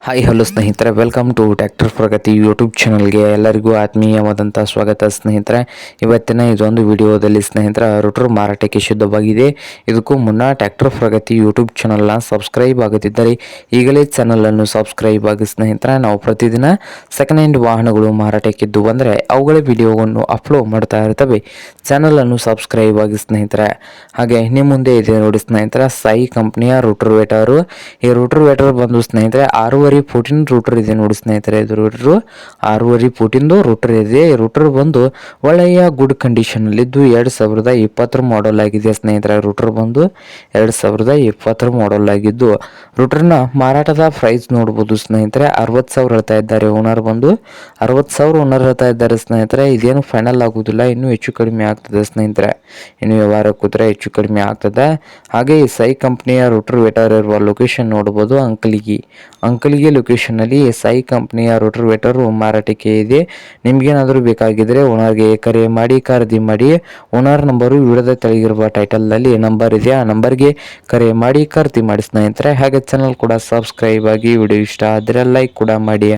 Hi hello ಸ್ನೇಹಿತರೆ, welcome to tractor Pragati YouTube ಚಾನಲ್ಗೆ ಎಲ್ಲರಿಗೂ ಆತ್ಮೀಯವಾದಂಥ ಸ್ವಾಗತ ಸ್ನೇಹಿತರೆ. ಇವತ್ತಿನ ಇದೊಂದು ವಿಡಿಯೋದಲ್ಲಿ ಸ್ನೇಹಿತರ ರೋಟರ್ ಮಾರಾಟಕ್ಕೆ ಶುದ್ಧವಾಗಿದೆ. ಇದಕ್ಕೂ ಮುನ್ನ ಟ್ರ್ಯಾಕ್ಟರ್ ಪ್ರಗತಿ ಯೂಟ್ಯೂಬ್ ಚಾನಲ್ನ ಸಬ್ಸ್ಕ್ರೈಬ್ ಆಗುತ್ತಿದ್ದರೆ ಈಗಲೇ ಚಾನಲನ್ನು ಸಬ್ಸ್ಕ್ರೈಬ್ ಆಗಿ ಸ್ನೇಹಿತರೆ. ನಾವು ಪ್ರತಿದಿನ ಸೆಕೆಂಡ್ ಹ್ಯಾಂಡ್ ವಾಹನಗಳು ಮಾರಾಟಕ್ಕಿದ್ದು ಬಂದರೆ ಅವುಗಳ ವಿಡಿಯೋವನ್ನು ಅಪ್ಲೋಡ್ ಮಾಡ್ತಾ ಇರ್ತವೆ. ಚಾನಲನ್ನು ಸಬ್ಸ್ಕ್ರೈಬ್ ಆಗಿ ಸ್ನೇಹಿತರೆ. ಹಾಗೆ ನಿಮ್ಮ ಮುಂದೆ ಇದೆ ನೋಡಿ ಸ್ನೇಹಿತರೆ, ಸಾಯಿ ಕಂಪ್ನಿಯ ರೋಟರ್ ವೇಟರು. ಈ ರೋಟರ್ ವೇಟರ್ ಬಂದು ಸ್ನೇಹಿತರೆ 6.5 ಫೂಟಿನ ರೂಟರ್ ಇದೆ ನೋಡಿ ಸ್ನೇಹಿತರೆ. ಇದು ರೂಟರು 6.5 ಫೂಟಿಂದು ರೂಟರ್ ಇದೆ. ಈ ರೂಟರ್ ಬಂದು ಒಳ್ಳೆಯ ಗುಡ್ ಕಂಡೀಷನ್ ಅಲ್ಲಿದ್ದು 2020 ಮಾಡೆಲ್ ಆಗಿದೆ ಸ್ನೇಹಿತರೆ. ರೂಟರ್ ಬಂದು 2020 ಮಾಡೆಲ್ ಆಗಿದ್ದು ರೂಟರ್ನ ಮಾರಾಟದ ಪ್ರೈಸ್ ನೋಡ್ಬೋದು ಸ್ನೇಹಿತರೆ. 60,000 ಹೇಳ್ತಾ ಇದ್ದಾರೆ ಓನರ್. ಬಂದು 60,000 ಓನರ್ ಹೇಳ್ತಾ ಇದ್ದಾರೆ ಸ್ನೇಹಿತರೆ. ಇದೇನು ಫೈನಲ್ ಆಗುವುದಿಲ್ಲ, ಇನ್ನೂ ಹೆಚ್ಚು ಕಡಿಮೆ ಆಗ್ತದೆ ಸ್ನೇಹಿತರೆ. ಇನ್ನು ವ್ಯವಹಾರ ಕೂತ್ರೆ ಹೆಚ್ಚು ಕಡಿಮೆ ಆಗ್ತದೆ. ಹಾಗೆ ಈ ಸಾಯಿ ಕಂಪ್ನಿಯ ರೂಟರ್ ವೇಟರ್ ಇರುವ ಲೊಕೇಶನ್ ನೋಡ್ಬೋದು, ಅಂಕಲಿಗೆ ಲೊಕೇಶನ್ನಲ್ಲಿ ಸಾಯಿ ಕಂಪ್ನಿಯ ರೋಟರ್ ವೇಟರು ಮಾರಾಟಕ್ಕೆ ಇದೆ. ನಿಮ್ಗೇನಾದರೂ ಬೇಕಾಗಿದ್ದರೆ ಓನರ್ಗೆ ಕರೆ ಮಾಡಿ ಖರೀದಿ ಮಾಡಿ. ಓನರ್ ನಂಬರು ವಿಡಿಯೋದ ತೆಳಗಿರುವ ಟೈಟಲ್ನಲ್ಲಿ ನಂಬರ್ ಇದೆ, ಆ ನಂಬರ್ಗೆ ಕರೆ ಮಾಡಿ ಖರೀದಿ ಮಾಡಿ ಸ್ನೇಹಿತರೆ. ಹಾಗೆ ಚಾನಲ್ ಕೂಡ ಸಬ್ಸ್ಕ್ರೈಬ್ ಆಗಿ. ವಿಡಿಯೋ ಇಷ್ಟ ಆದರೆ ಲೈಕ್ ಕೂಡ ಮಾಡಿ.